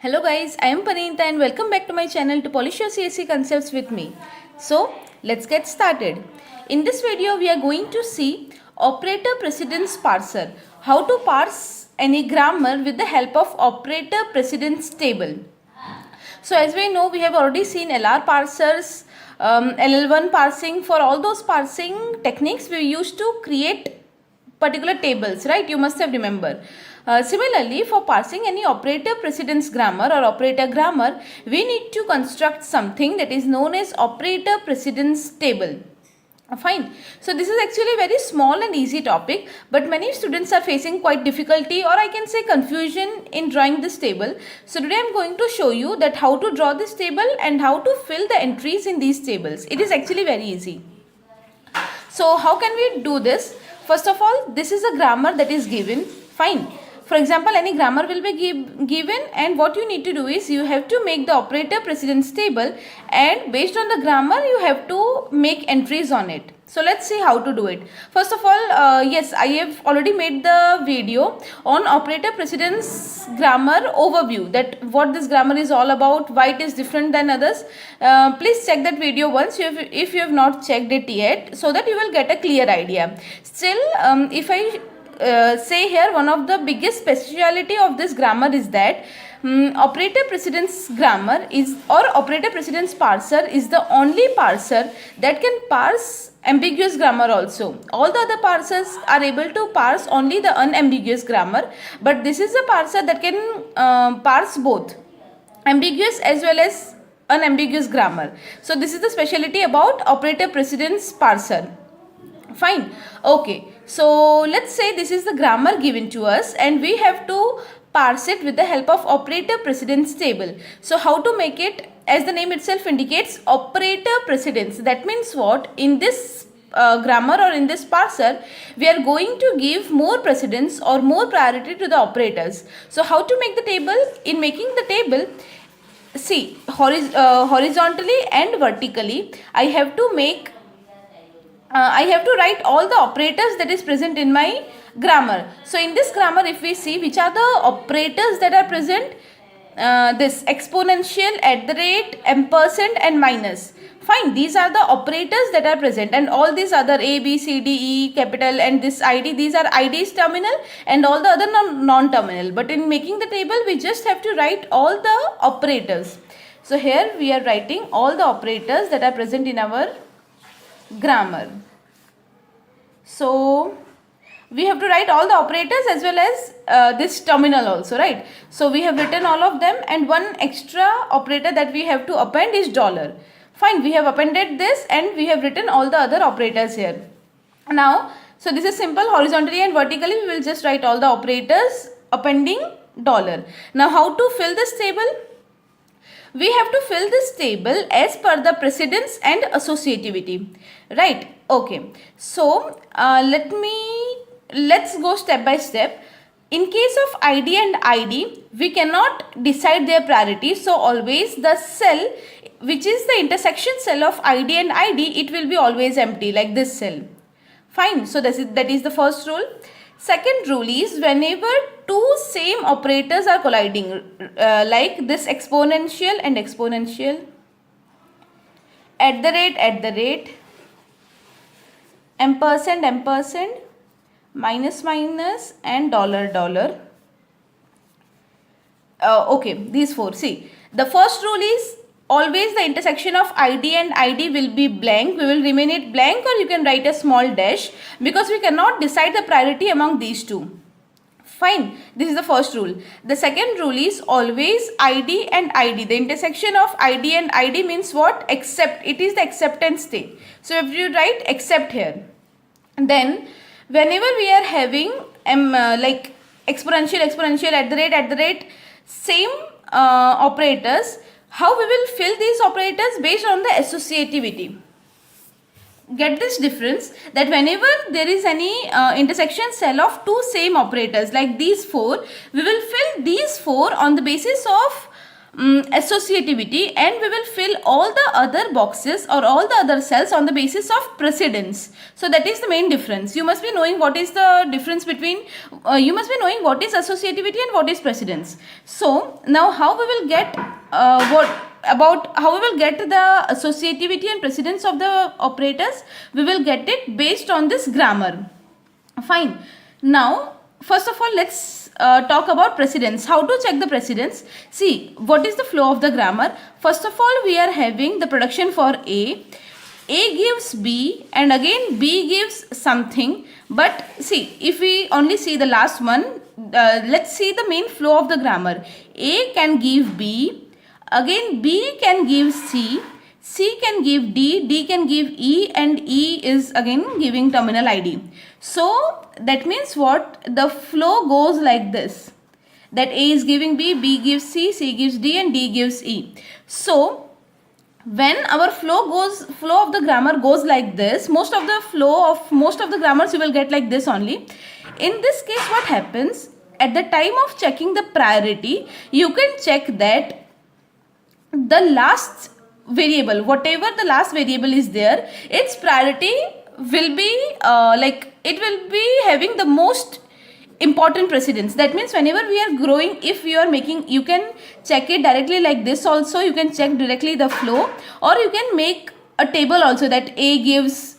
Hello guys, I am Paneeta and welcome back to my channel to polish your CSE concepts with me. So let's get started. In this video we are going to see operator precedence parser. How to parse any grammar with the help of operator precedence table. So as we know, we have already seen LR parsers, LL1 parsing. For all those parsing techniques we used to create particular tables, right? You must have remembered. Similarly, for parsing any operator precedence grammar or operator grammar, we need to construct something that is known as operator precedence table. Fine. So this is actually a very small and easy topic, but many students are facing quite difficulty, or I can say confusion, in drawing this table. So today I am going to show you that how to draw this table and how to fill the entries in these tables. It is actually very easy. So how can we do this? First of all, this is a grammar that is given. Fine. For example, any grammar will be given, and what you need to do is you have to make the operator precedence table, and based on the grammar you have to make entries on it. So let's see how to do it. First of all, yes, I have already made the video on operator precedence grammar overview, that what this grammar is all about, why it is different than others. Please check that video once if you have not checked it yet, so that you will get a clear idea. Still, if I say here, one of the biggest speciality of this grammar is that operator precedence grammar is, or operator precedence parser is the only parser that can parse ambiguous grammar also. All the other parsers are able to parse only the unambiguous grammar, but this is a parser that can parse both ambiguous as well as unambiguous grammar. So this is the speciality about operator precedence parser. Fine. Okay. So let's say this is the grammar given to us and we have to parse it with the help of operator precedence table. So how to make it? As the name itself indicates, operator precedence. That means what? In this grammar or in this parser, we are going to give more precedence or more priority to the operators. So how to make the table? In making the table, see, horizontally and vertically, I have to write all the operators that is present in my grammar. So in this grammar, if we see which are the operators that are present, this exponential, at the rate, ampersand and minus. Fine, these are the operators that are present, and all these other A, B, C, D, E, capital and this ID, these are IDs terminal and all the other non-terminal. But in making the table, we just have to write all the operators. So here we are writing all the operators that are present in our grammar. So we have to write all the operators as well as this terminal also, right? So we have written all of them, and one extra operator that we have to append is dollar. Fine, we have appended this and we have written all the other operators here. Now, so this is simple. Horizontally and vertically we will just write all the operators appending dollar. Now how to fill this table? We have to fill this table as per the precedence and associativity, right? Okay, so let's go step by step. In case of ID and ID, we cannot decide their priority, so always the cell which is the intersection cell of ID and ID, it will be always empty, like this cell. Fine, so that is the first rule. Second rule is, whenever two same operators are colliding, like this exponential and exponential, at the rate, ampersand, minus, and dollar. Okay, these four. See, the first rule is always the intersection of ID and ID will be blank. We will remain it blank, or you can write a small dash, because we cannot decide the priority among these two. Fine, this is the first rule. The second rule is always ID and ID. The intersection of ID and ID means what? Except. It is the acceptance state. So if you write except here, then whenever we are having like exponential, at the rate, same operators, how we will fill these operators? Based on the associativity. Get this difference, that whenever there is any intersection cell of two same operators like these four, we will fill these four on the basis of associativity, and we will fill all the other boxes or all the other cells on the basis of precedence. So that is the main difference. You must be knowing what is the difference between, you must be knowing what is associativity and what is precedence. So now how we will get how we will get the associativity and precedence of the operators? We will get it based on this grammar. Fine. Now first of all, let's talk about precedence. How to check the precedence? See, what is the flow of the grammar? First of all, we are having the production for A gives B, and again B gives something. But see, if we only see the last one, let's see the main flow of the grammar. A can give B, again B can give C, C can give D, D can give E, and E is again giving terminal ID. So that means what? The flow goes like this, that A is giving B, B gives C, C gives D, and D gives E. So when our flow of the grammar goes like this, most of the grammars you will get like this only. In this case, what happens? At the time of checking the priority, you can check that the last variable, whatever the last variable is there, its priority will be it will be having the most important precedence. That means whenever we are growing, if you are making, you can check it directly like this also. You can check directly the flow, or you can make a table also, that A gives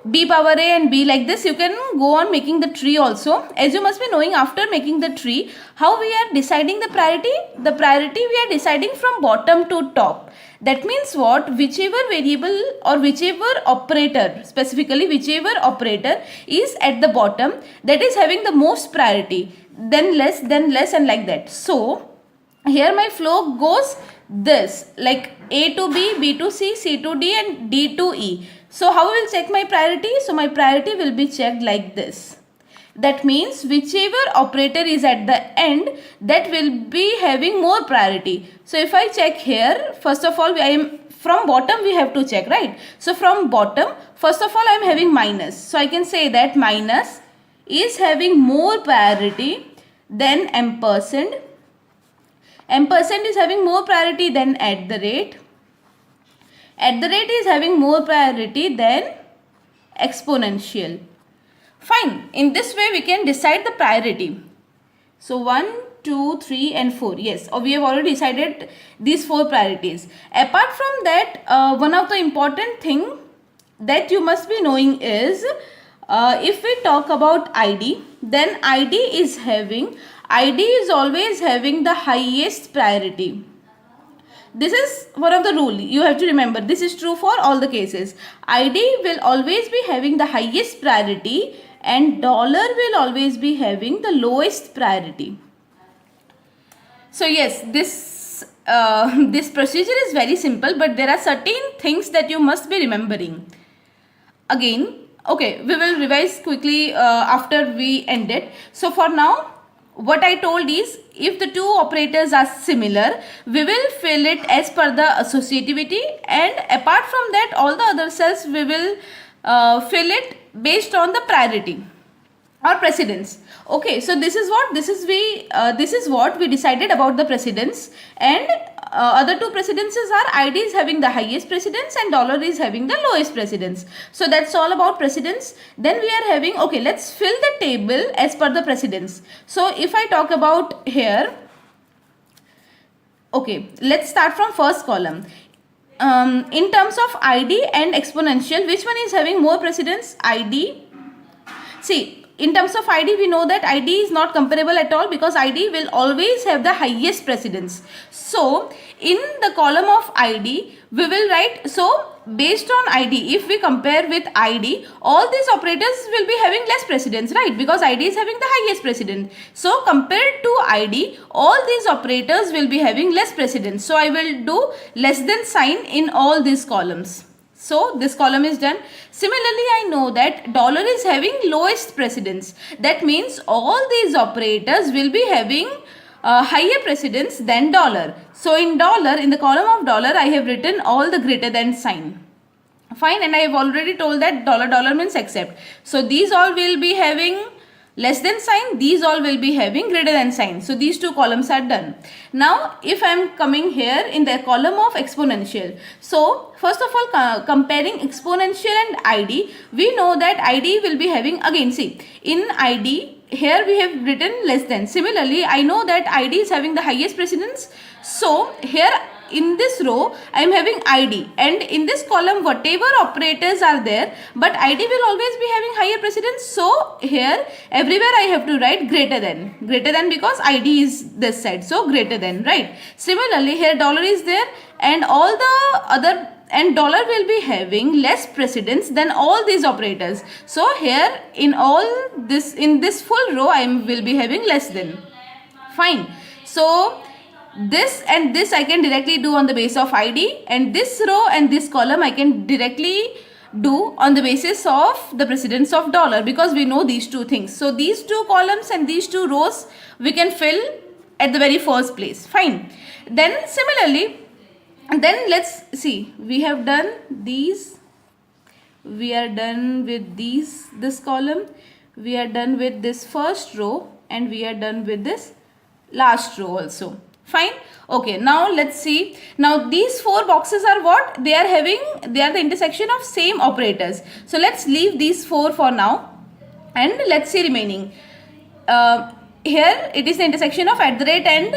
B power A and B, like this. You can go on making the tree also. As you must be knowing, after making the tree, how we are deciding the priority? The priority we are deciding from bottom to top. That means what? Whichever variable or whichever operator, specifically whichever operator is at the bottom, that is having the most priority, then less, and like that. So here my flow goes this, like A to B, B to C, C to D, and D to E. So how I will check my priority? So my priority will be checked like this. That means whichever operator is at the end, that will be having more priority. So if I check here, first of all, I am from bottom, we have to check, right? So from bottom, first of all, I am having minus. So I can say that minus is having more priority than ampersand. Ampersand is having more priority than at the rate. At the rate is having more priority than exponential. Fine. In this way, we can decide the priority. So 1, 2, 3 and 4. Yes, we have already decided these 4 priorities. Apart from that, one of the important thing that you must be knowing is, if we talk about ID, then ID is always having the highest priority. This is one of the rule. You have to remember, this is true for all the cases. ID will always be having the highest priority, and dollar will always be having the lowest priority. So yes, this procedure is very simple, but there are certain things that you must be remembering. Again, okay, we will revise quickly after we end it. So for now, what I told is, if the two operators are similar, we will fill it as per the associativity, and apart from that, all the other cells we will fill it based on the priority or precedence. Okay, so this is what we decided about the precedence, and other two precedences are ID is having the highest precedence and dollar is having the lowest precedence. So that's all about precedence. Then we are having, okay, let's fill the table as per the precedence. So if I talk about here, okay, let's start from first column. In terms of ID and exponential, which one is having more precedence? ID. See, in terms of ID, we know that ID is not comparable at all, because ID will always have the highest precedence. So in the column of ID, we will write, so based on ID, if we compare with ID, all these operators will be having less precedence, right? Because ID is having the highest precedence. So compared to ID, all these operators will be having less precedence. So I will do less than sign in all these columns. So this column is done. Similarly, I know that dollar is having lowest precedence. That means all these operators will be having higher precedence than dollar. So in dollar, in the column of dollar, I have written all the greater than sign. Fine, and I have already told that dollar means except. So these all will be having less than sign, these all will be having greater than sign. So these two columns are done. Now if I am coming here in the column of exponential, so first of all comparing exponential and ID, we know that ID will be having, again see, in ID here we have written less than. Similarly, I know that ID is having the highest precedence. So here in this row I am having ID, and in this column whatever operators are there, but ID will always be having higher precedence. So here everywhere I have to write greater than because ID is this side, so greater than, right? Similarly here dollar is there, and all the other, and dollar will be having less precedence than all these operators. So here in all this, in this full row I will be having less than. Fine. So this and this I can directly do on the basis of ID, and this row and this column I can directly do on the basis of the precedence of dollar, because we know these two things. So these two columns and these two rows we can fill at the very first place. Fine. Then similarly, then let's see, we have done these, we are done with this column, we are done with this first row, and we are done with this last row also. Fine. Okay, now let's see. Now these four boxes are what? They are the intersection of same operators. So let's leave these four for now, and let's see remaining. Here it is the intersection of @ and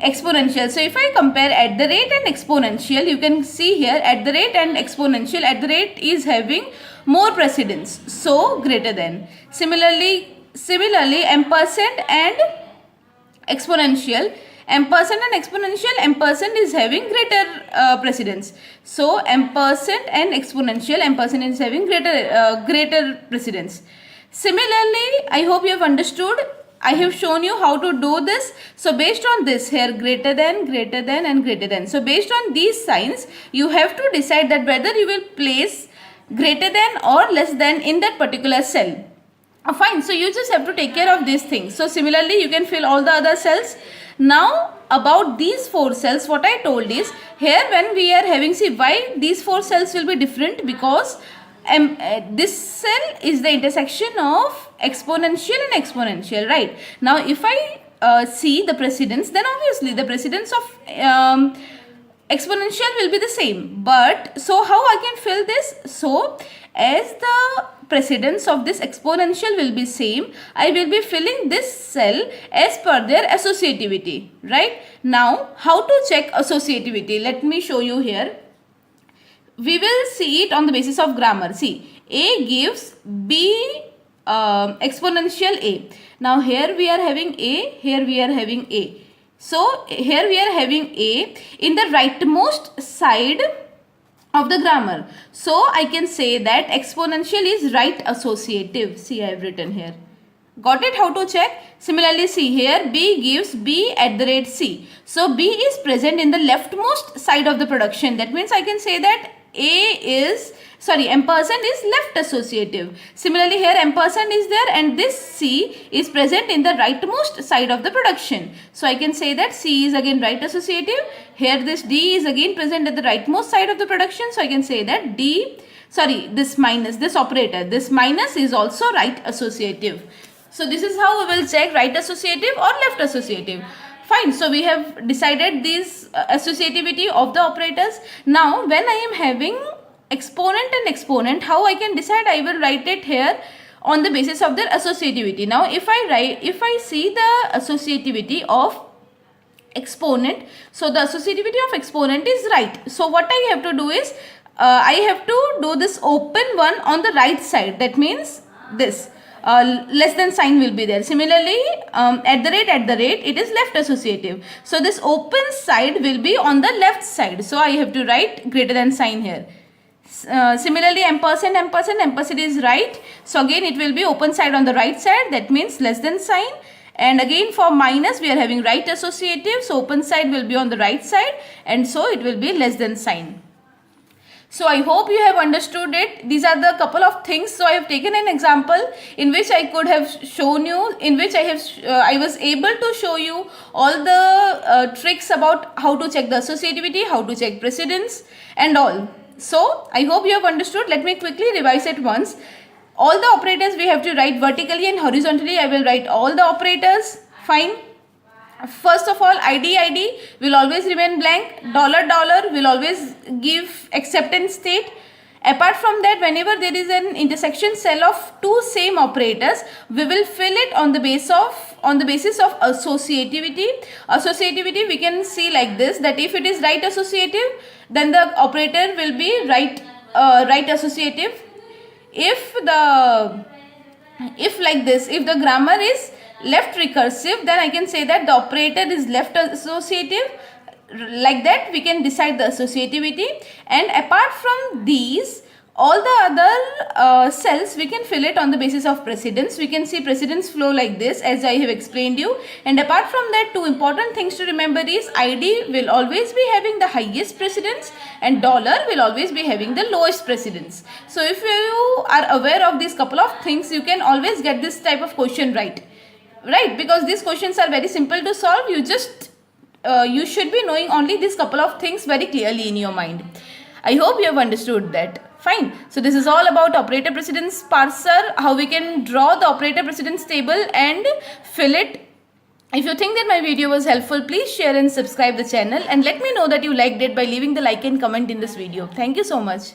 exponential. So if I compare @ and exponential, you can see here @ and exponential. @ is having more precedence, so greater than. Similarly ampersand and exponential, ampersand and exponential, ampersand is having greater precedence. So ampersand and exponential, ampersand is having greater precedence. Similarly, I hope you have understood. I have shown you how to do this. So based on this here, greater than and greater than. So based on these signs, you have to decide that whether you will place greater than or less than in that particular cell. Fine. So you just have to take care of these things. So similarly, you can fill all the other cells. Now about these four cells, what I told is, here when we are having, see why these four cells will be different, because this cell is the intersection of exponential and exponential, right? Now if I see the precedence, then obviously the precedence of exponential will be the same. But so how I can fill this? So as the precedence of this exponential will be same, I will be filling this cell as per their associativity, right? Now how to check associativity? Let me show you here. We will see it on the basis of grammar. See, A gives B exponential A. Now here we are having A, here we are having A. So here we are having A in the rightmost side of the grammar. So I can say that exponential is right associative. See, I have written here. Got it? How to check? Similarly, see here, B gives B @ C. So B is present in the leftmost side of the production. That means I can say that ampersand is left associative. Similarly, here ampersand is there, and this C is present in the rightmost side of the production. So I can say that C is again right associative. Here this D is again present at the rightmost side of the production. So I can say that this operator, this minus is also right associative. So this is how we will check right associative or left associative. Fine. So we have decided this associativity of the operators. Now when I am having exponent and exponent, how I can decide? I will write it here on the basis of their associativity. Now if I see the associativity of exponent, so the associativity of exponent is right. So what I have to do is, I have to do this open one on the right side. That means this. Less than sign will be there. Similarly, @ it is left associative. So this open side will be on the left side. So I have to write greater than sign here. Similarly, ampersand is right. So again it will be open side on the right side. That means less than sign. And again for minus we are having right associative. So open side will be on the right side, and so it will be less than sign. So I hope you have understood it. These are the couple of things. So I have taken an example in which I could have shown you, in which I was able to show you all the tricks about how to check the associativity, how to check precedence and all. So I hope you have understood. Let me quickly revise it once. all the operators we have to write vertically and horizontally. I will write all the operators. Fine. First of all, ID will always remain blank. $$ will always give acceptance state. Apart from that, whenever there is an intersection cell of two same operators, we will fill it on the basis of associativity. Associativity we can see like this, that if it is right associative, then the operator will be right associative. If like this, if the grammar is left recursive, then I can say that the operator is left associative. Like that we can decide the associativity. And apart from these, all the other cells we can fill it on the basis of precedence. We can see precedence flow like this, as I have explained you. And apart from that, two important things to remember is ID will always be having the highest precedence and $ will always be having the lowest precedence. So if you are aware of these couple of things, you can always get this type of question right, because these questions are very simple to solve. You should be knowing only these couple of things very clearly in your mind. I hope you have understood that. Fine. So this is all about operator precedence parser, how we can draw the operator precedence table and fill it. If you think that my video was helpful, please share and subscribe the channel, and let me know that you liked it by leaving the like and comment in this video. Thank you so much.